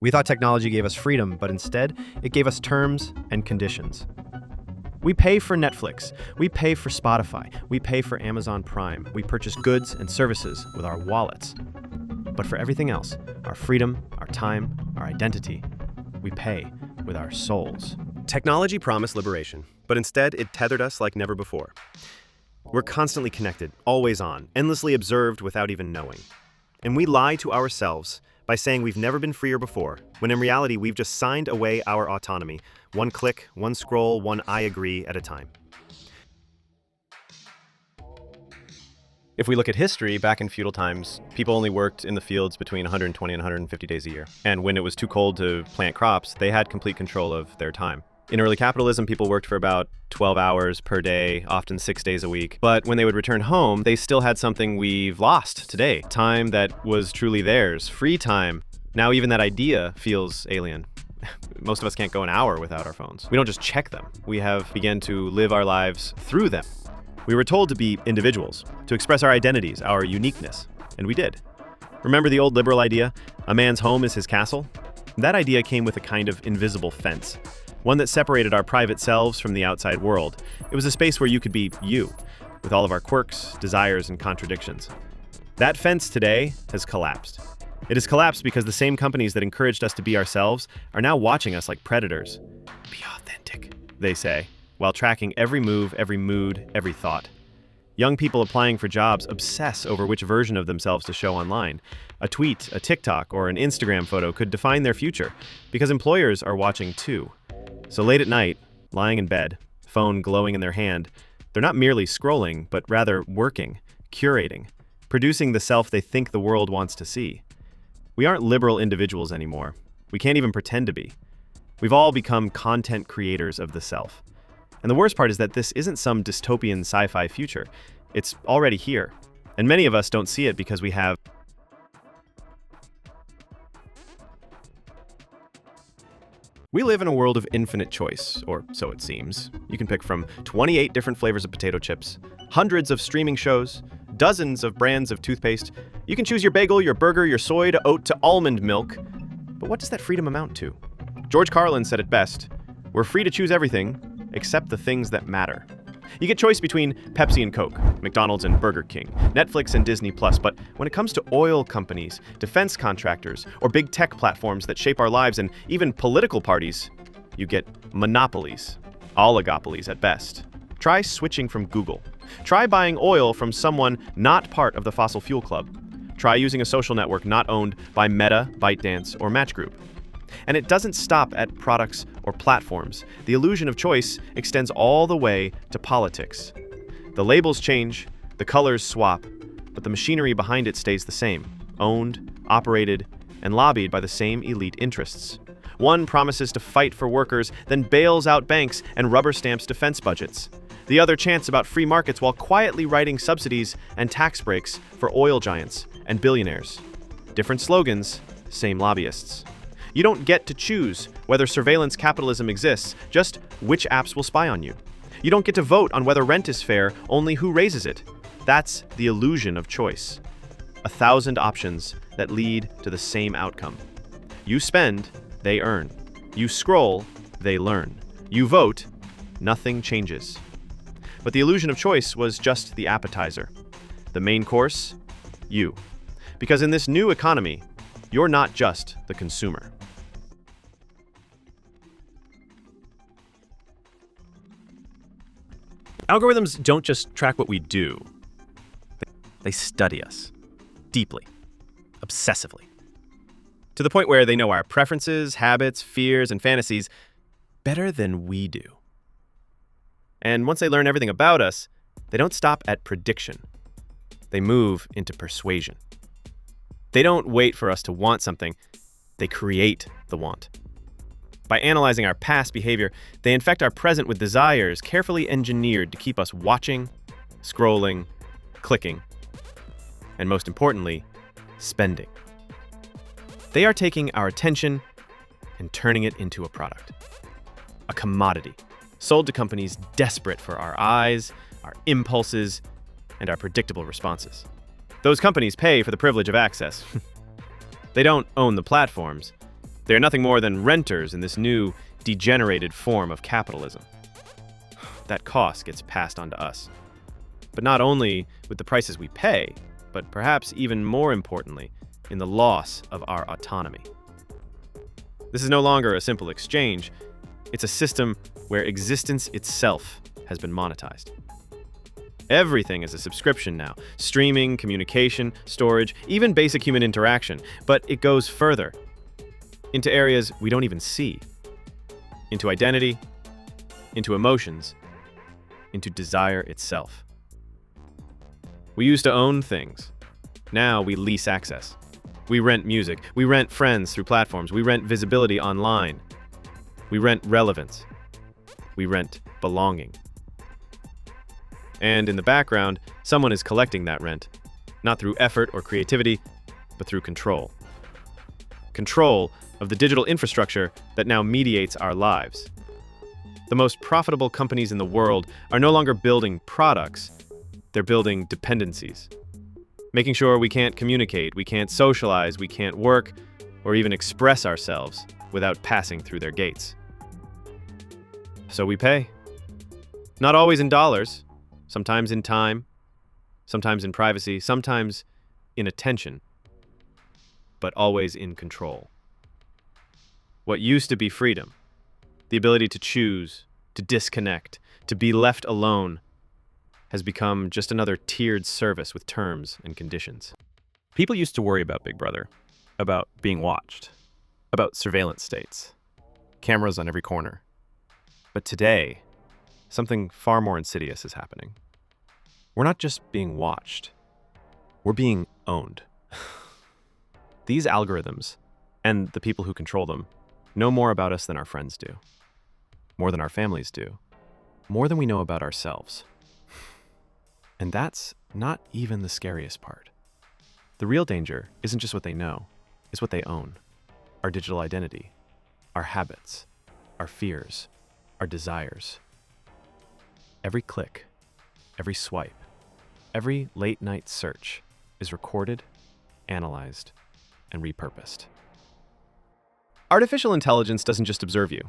We thought technology gave us freedom, but instead, it gave us terms and conditions. We pay for Netflix, we pay for Spotify, we pay for Amazon Prime, we purchase goods and services with our wallets. But for everything else, our freedom, our time, our identity, we pay with our souls. Technology promised liberation, but instead it tethered us like never before. We're constantly connected, always on, endlessly observed without even knowing. And we lie to ourselves by saying we've never been freer before, when in reality we've just signed away our autonomy, one click, one scroll, one I agree at a time. If we look at history, back in feudal times, people only worked in the fields between 120 and 150 days a year. And when it was too cold to plant crops, they had complete control of their time. In early capitalism, people worked for about 12 hours per day, often 6 days a week. But when they would return home, they still had something we've lost today. Time that was truly theirs, free time. Now even that idea feels alien. Most of us can't go an hour without our phones. We don't just check them. We have begun to live our lives through them. We were told to be individuals, to express our identities, our uniqueness, and we did. Remember the old liberal idea, a man's home is his castle? That idea came with a kind of invisible fence, one that separated our private selves from the outside world. It was a space where you could be you, with all of our quirks, desires, and contradictions. That fence today has collapsed. It has collapsed because the same companies that encouraged us to be ourselves are now watching us like predators. Be authentic, they say, while tracking every move, every mood, every thought. Young people applying for jobs obsess over which version of themselves to show online. A tweet, a TikTok, or an Instagram photo could define their future, because employers are watching too. So late at night, lying in bed, phone glowing in their hand, they're not merely scrolling, but rather working, curating, producing the self they think the world wants to see. We aren't liberal individuals anymore. We can't even pretend to be. We've all become content creators of the self. And the worst part is that this isn't some dystopian sci-fi future. It's already here. And many of us don't see it because we have We live in a world of infinite choice, or so it seems. You can pick from 28 different flavors of potato chips, hundreds of streaming shows, dozens of brands of toothpaste. You can choose your bagel, your burger, your soy to oat to almond milk. But what does that freedom amount to? George Carlin said it best, "We're free to choose everything, except the things that matter." You get choice between Pepsi and Coke, McDonald's and Burger King, Netflix and Disney+, but when it comes to oil companies, defense contractors, or big tech platforms that shape our lives, and even political parties, you get monopolies, oligopolies at best. Try switching from Google. Try buying oil from someone not part of the fossil fuel club. Try using a social network not owned by Meta, ByteDance, or Match Group. And it doesn't stop at products or platforms. The illusion of choice extends all the way to politics. The labels change, the colors swap, but the machinery behind it stays the same, owned, operated, and lobbied by the same elite interests. One promises to fight for workers, then bails out banks and rubber stamps defense budgets. The other chants about free markets while quietly writing subsidies and tax breaks for oil giants and billionaires. Different slogans, same lobbyists. You don't get to choose whether surveillance capitalism exists, just which apps will spy on you. You don't get to vote on whether rent is fair, only who raises it. That's the illusion of choice. 1,000 options that lead to the same outcome. You spend, they earn. You scroll, they learn. You vote, nothing changes. But the illusion of choice was just the appetizer. The main course, you. Because in this new economy, you're not just the consumer. Algorithms don't just track what we do. They study us deeply, obsessively, to the point where they know our preferences, habits, fears, and fantasies better than we do. And once they learn everything about us, they don't stop at prediction. They move into persuasion. They don't wait for us to want something. They create the want. By analyzing our past behavior, they infect our present with desires carefully engineered to keep us watching, scrolling, clicking, and most importantly, spending. They are taking our attention and turning it into a product, a commodity, sold to companies desperate for our eyes, our impulses, and our predictable responses. Those companies pay for the privilege of access. They don't own the platforms. They are nothing more than renters in this new, degenerated form of capitalism. That cost gets passed on to us. But not only with the prices we pay, but perhaps even more importantly, in the loss of our autonomy. This is no longer a simple exchange. It's a system where existence itself has been monetized. Everything is a subscription now. Streaming, communication, storage, even basic human interaction. But it goes further, into areas we don't even see. Into identity, into emotions, into desire itself. We used to own things. Now we lease access. We rent music. We rent friends through platforms. We rent visibility online. We rent relevance. We rent belonging. And in the background, someone is collecting that rent, not through effort or creativity, but through control. Control of the digital infrastructure that now mediates our lives. The most profitable companies in the world are no longer building products, they're building dependencies. Making sure we can't communicate, we can't socialize, we can't work, or even express ourselves without passing through their gates. So we pay. Not always in dollars, sometimes in time, sometimes in privacy, sometimes in attention, but always in control. What used to be freedom, the ability to choose, to disconnect, to be left alone, has become just another tiered service with terms and conditions. People used to worry about Big Brother, about being watched, about surveillance states, cameras on every corner. But today, something far more insidious is happening. We're not just being watched, we're being owned. These algorithms, and the people who control them, know more about us than our friends do, more than our families do, more than we know about ourselves. And that's not even the scariest part. The real danger isn't just what they know, it's what they own. Our digital identity, our habits, our fears, our desires. Every click, every swipe, every late-night search is recorded, analyzed, and repurposed. Artificial intelligence doesn't just observe you.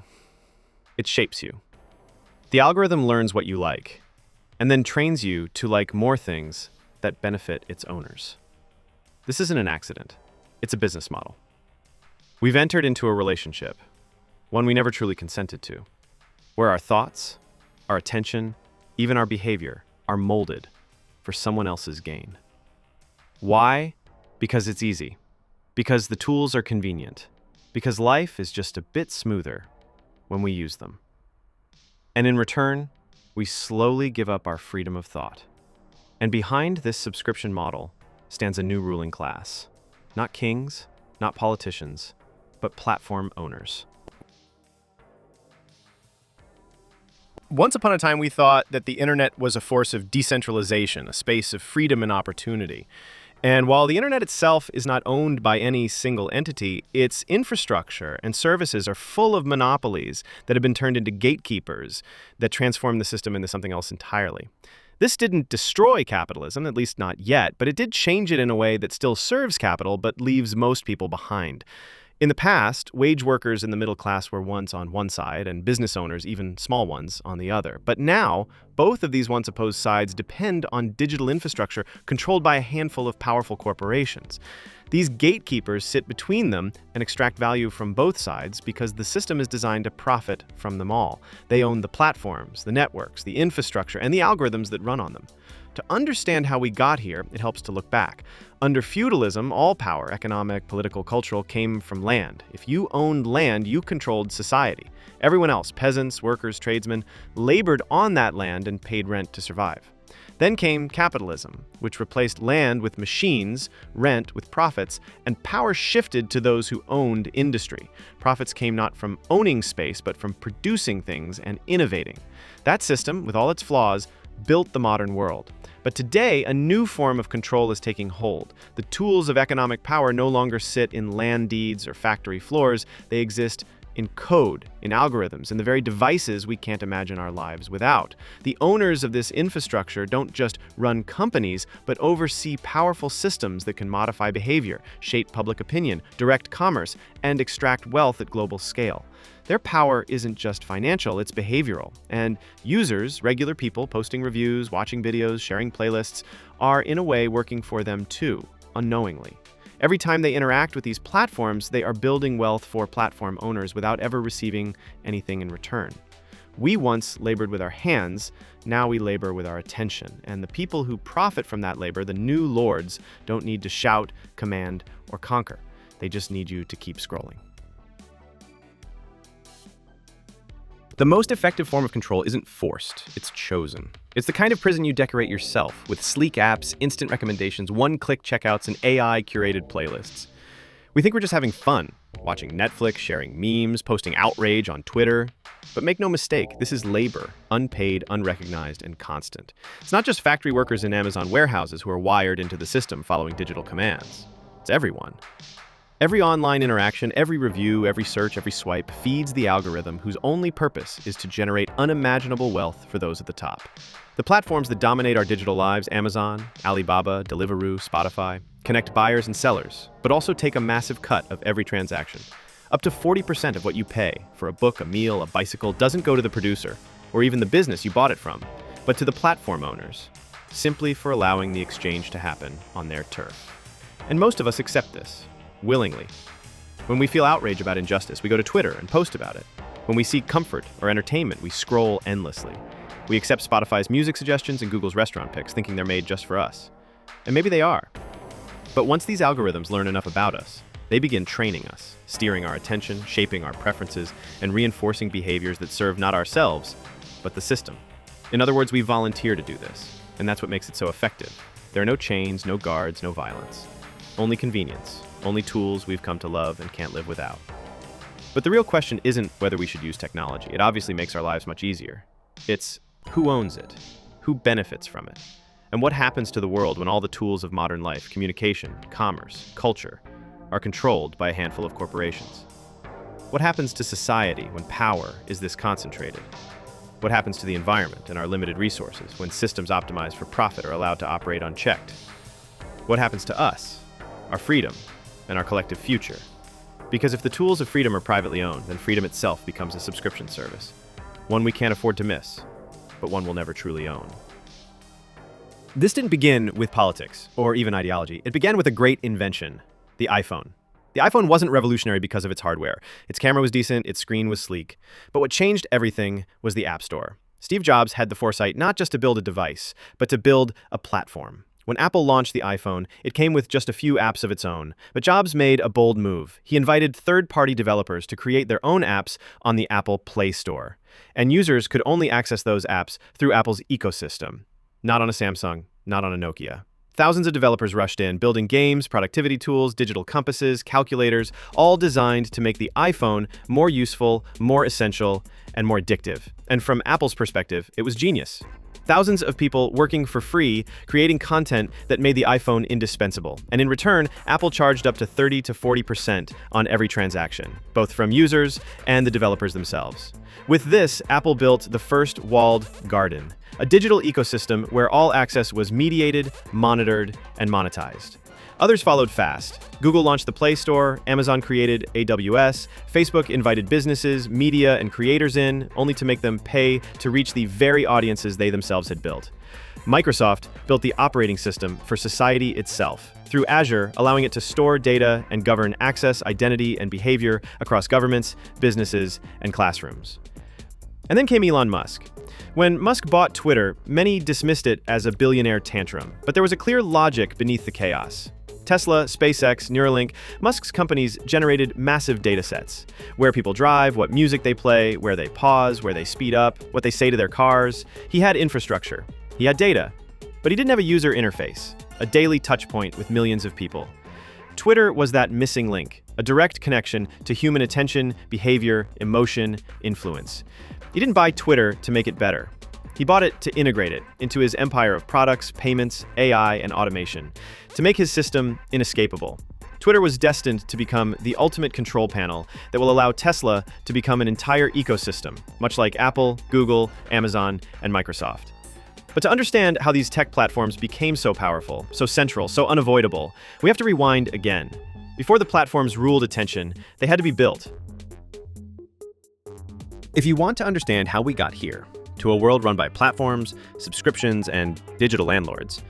It shapes you. The algorithm learns what you like, and then trains you to like more things that benefit its owners. This isn't an accident. It's a business model. We've entered into a relationship, one we never truly consented to, where our thoughts, our attention, even our behavior are molded for someone else's gain. Why? Because it's easy. Because the tools are convenient. Because life is just a bit smoother when we use them. And in return, we slowly give up our freedom of thought. And behind this subscription model stands a new ruling class. Not kings, not politicians, but platform owners. Once upon a time, we thought that the internet was a force of decentralization, a space of freedom and opportunity. And while the internet itself is not owned by any single entity, its infrastructure and services are full of monopolies that have been turned into gatekeepers that transform the system into something else entirely. This didn't destroy capitalism, at least not yet, but it did change it in a way that still serves capital but leaves most people behind. In the past, wage workers in the middle class were once on one side and business owners, even small ones, on the other. But now, both of these once opposed sides depend on digital infrastructure controlled by a handful of powerful corporations. These gatekeepers sit between them and extract value from both sides because the system is designed to profit from them all. They own the platforms, the networks, the infrastructure, and the algorithms that run on them. To understand how we got here, it helps to look back. Under feudalism, all power, economic, political, cultural, came from land. If you owned land, you controlled society. Everyone else, peasants, workers, tradesmen, labored on that land and paid rent to survive. Then came capitalism, which replaced land with machines, rent with profits, and power shifted to those who owned industry. Profits came not from owning space, but from producing things and innovating. That system, with all its flaws, built the modern world. But today, a new form of control is taking hold. The tools of economic power no longer sit in land deeds or factory floors. They exist in code, in algorithms, in the very devices we can't imagine our lives without. The owners of this infrastructure don't just run companies, but oversee powerful systems that can modify behavior, shape public opinion, direct commerce, and extract wealth at global scale. Their power isn't just financial, it's behavioral. And users, regular people posting reviews, watching videos, sharing playlists, are in a way working for them too, unknowingly. Every time they interact with these platforms, they are building wealth for platform owners without ever receiving anything in return. We once labored with our hands, now we labor with our attention. And the people who profit from that labor, the new lords, don't need to shout, command, or conquer. They just need you to keep scrolling. The most effective form of control isn't forced, it's chosen. It's the kind of prison you decorate yourself, with sleek apps, instant recommendations, one-click checkouts, and AI-curated playlists. We think we're just having fun, watching Netflix, sharing memes, posting outrage on Twitter. But make no mistake, this is labor, unpaid, unrecognized, and constant. It's not just factory workers in Amazon warehouses who are wired into the system following digital commands. It's everyone. Every online interaction, every review, every search, every swipe feeds the algorithm whose only purpose is to generate unimaginable wealth for those at the top. The platforms that dominate our digital lives, Amazon, Alibaba, Deliveroo, Spotify, connect buyers and sellers, but also take a massive cut of every transaction. Up to 40% of what you pay for a book, a meal, a bicycle doesn't go to the producer, or even the business you bought it from, but to the platform owners, simply for allowing the exchange to happen on their turf. And most of us accept this. Willingly. When we feel outrage about injustice, we go to Twitter and post about it. When we seek comfort or entertainment, we scroll endlessly. We accept Spotify's music suggestions and Google's restaurant picks, thinking they're made just for us. And maybe they are. But once these algorithms learn enough about us, they begin training us, steering our attention, shaping our preferences, and reinforcing behaviors that serve not ourselves, but the system. In other words, we volunteer to do this, and that's what makes it so effective. There are no chains, no guards, no violence. Only convenience. Only tools we've come to love and can't live without. But the real question isn't whether we should use technology. It obviously makes our lives much easier. It's who owns it, who benefits from it, and what happens to the world when all the tools of modern life, communication, commerce, culture, are controlled by a handful of corporations. What happens to society when power is this concentrated? What happens to the environment and our limited resources when systems optimized for profit are allowed to operate unchecked? What happens to us, our freedom, and our collective future? Because if the tools of freedom are privately owned, then freedom itself becomes a subscription service, one we can't afford to miss, but one we'll never truly own. This didn't begin with politics or even ideology. It began with a great invention, the iPhone. The iPhone wasn't revolutionary because of its hardware. Its camera was decent, its screen was sleek. But what changed everything was the App Store. Steve Jobs had the foresight not just to build a device, but to build a platform. When Apple launched the iPhone, it came with just a few apps of its own. But Jobs made a bold move. He invited third-party developers to create their own apps on the Apple Play Store. And users could only access those apps through Apple's ecosystem. Not on a Samsung, not on a Nokia. Thousands of developers rushed in, building games, productivity tools, digital compasses, calculators, all designed to make the iPhone more useful, more essential, and more addictive. And from Apple's perspective, it was genius. Thousands of people working for free, creating content that made the iPhone indispensable. And in return, Apple charged up to 30 to 40% on every transaction, both from users and the developers themselves. With this, Apple built the first walled garden, a digital ecosystem where all access was mediated, monitored, and monetized. Others followed fast. Google launched the Play Store, Amazon created AWS, Facebook invited businesses, media, and creators in, only to make them pay to reach the very audiences they themselves had built. Microsoft built the operating system for society itself, through Azure, allowing it to store data and govern access, identity, and behavior across governments, businesses, and classrooms. And then came Elon Musk. When Musk bought Twitter, many dismissed it as a billionaire tantrum, but there was a clear logic beneath the chaos. Tesla, SpaceX, Neuralink, Musk's companies generated massive data sets. Where people drive, what music they play, where they pause, where they speed up, what they say to their cars. He had infrastructure. He had data. But he didn't have a user interface, a daily touch point with millions of people. Twitter was that missing link, a direct connection to human attention, behavior, emotion, influence. He didn't buy Twitter to make it better. He bought it to integrate it into his empire of products, payments, AI, and automation, to make his system inescapable. Twitter was destined to become the ultimate control panel that will allow Tesla to become an entire ecosystem, much like Apple, Google, Amazon, and Microsoft. But to understand how these tech platforms became so powerful, so central, so unavoidable, we have to rewind again. Before the platforms ruled attention, they had to be built. If you want to understand how we got here, to a world run by platforms, subscriptions, and digital landlords,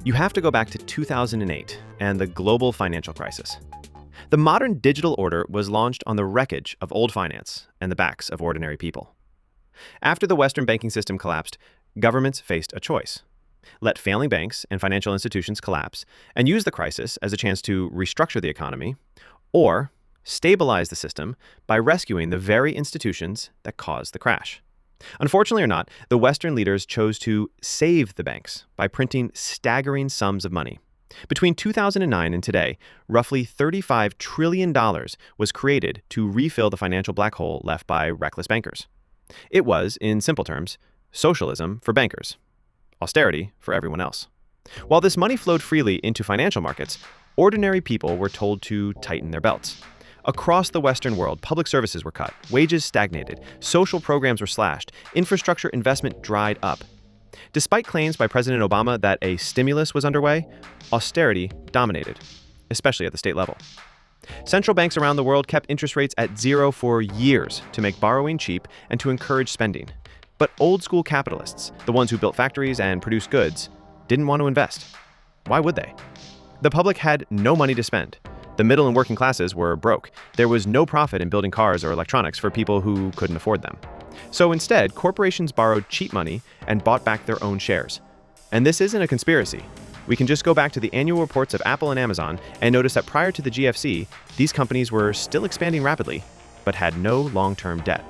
you have to go back to 2008 and the global financial crisis. The modern digital order was launched on the wreckage of old finance and the backs of ordinary people. After the Western banking system collapsed, governments faced a choice: let failing banks and financial institutions collapse and use the crisis as a chance to restructure the economy, or stabilize the system by rescuing the very institutions that caused the crash. Unfortunately or not, the Western leaders chose to save the banks by printing staggering sums of money. Between 2009 and today, roughly $35 trillion was created to refill the financial black hole left by reckless bankers. It was, in simple terms, socialism for bankers, austerity for everyone else. While this money flowed freely into financial markets, ordinary people were told to tighten their belts. Across the Western world, public services were cut, wages stagnated, social programs were slashed, infrastructure investment dried up. Despite claims by President Obama that a stimulus was underway, austerity dominated, especially at the state level. Central banks around the world kept interest rates at zero for years to make borrowing cheap and to encourage spending. But old-school capitalists, the ones who built factories and produced goods, didn't want to invest. Why would they? The public had no money to spend. The middle and working classes were broke. There was no profit in building cars or electronics for people who couldn't afford them. So instead, corporations borrowed cheap money and bought back their own shares. And this isn't a conspiracy. We can just go back to the annual reports of Apple and Amazon and notice that prior to the GFC, these companies were still expanding rapidly, but had no long-term debt.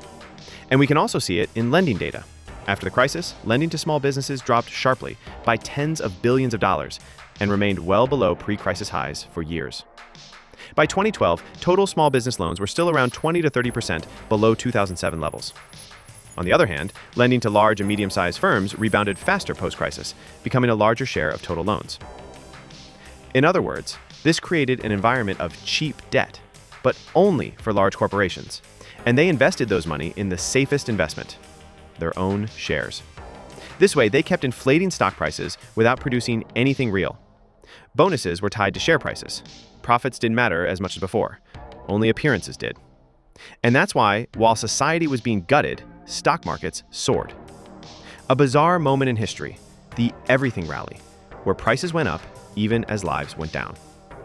And we can also see it in lending data. After the crisis, lending to small businesses dropped sharply by tens of billions of dollars and remained well below pre-crisis highs for years. By 2012, total small business loans were still around 20 to 30% below 2007 levels. On the other hand, lending to large and medium-sized firms rebounded faster post-crisis, becoming a larger share of total loans. In other words, this created an environment of cheap debt, but only for large corporations, and they invested those money in the safest investment, their own shares. This way, they kept inflating stock prices without producing anything real. Bonuses were tied to share prices. Profits didn't matter as much as before. Only appearances did. And that's why, while society was being gutted, stock markets soared. A bizarre moment in history, the Everything Rally, where prices went up even as lives went down.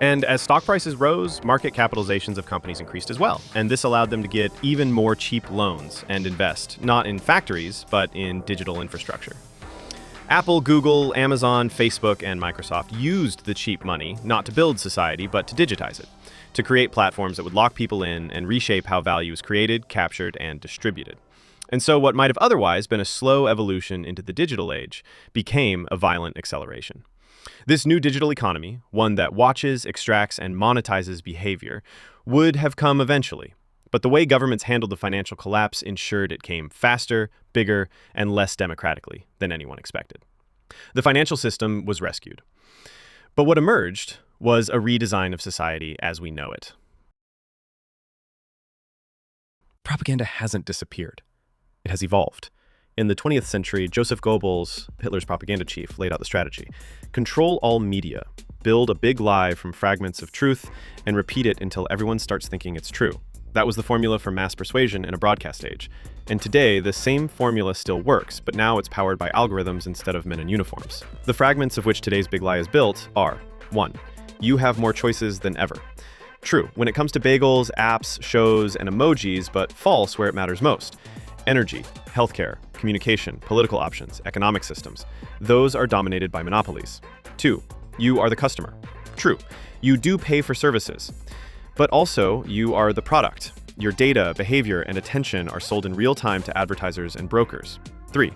And as stock prices rose, market capitalizations of companies increased as well. And this allowed them to get even more cheap loans and invest, not in factories, but in digital infrastructure. Apple, Google, Amazon, Facebook, and Microsoft used the cheap money not to build society, but to digitize it, to create platforms that would lock people in and reshape how value is created, captured, and distributed. And so what might have otherwise been a slow evolution into the digital age became a violent acceleration. This new digital economy, one that watches, extracts, and monetizes behavior, would have come eventually. But the way governments handled the financial collapse ensured it came faster, bigger, and less democratically than anyone expected. The financial system was rescued. But what emerged was a redesign of society as we know it. Propaganda hasn't disappeared. It has evolved. In the 20th century, Joseph Goebbels, Hitler's propaganda chief, laid out the strategy. Control all media. Build a big lie from fragments of truth and repeat it until everyone starts thinking it's true. That was the formula for mass persuasion in a broadcast age. And today, the same formula still works, but now it's powered by algorithms instead of men in uniforms. The fragments of which today's big lie is built are: 1. You have more choices than ever. True, when it comes to bagels, apps, shows, and emojis, but false where it matters most. Energy, healthcare, communication, political options, economic systems. Those are dominated by monopolies. 2. You are the customer. True, you do pay for services. But also, you are the product. Your data, behavior, and attention are sold in real time to advertisers and brokers. 3.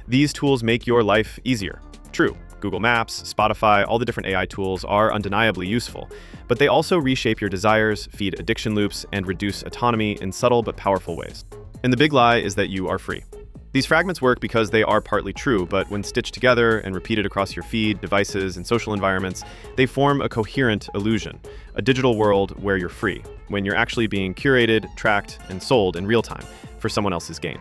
These tools make your life easier. True. Google Maps, Spotify, all the different AI tools are undeniably useful, but they also reshape your desires, feed addiction loops, and reduce autonomy in subtle but powerful ways. And the big lie is that you are free. These fragments work because they are partly true, but when stitched together and repeated across your feed, devices, and social environments, they form a coherent illusion, a digital world where you're free, when you're actually being curated, tracked, and sold in real time for someone else's gain.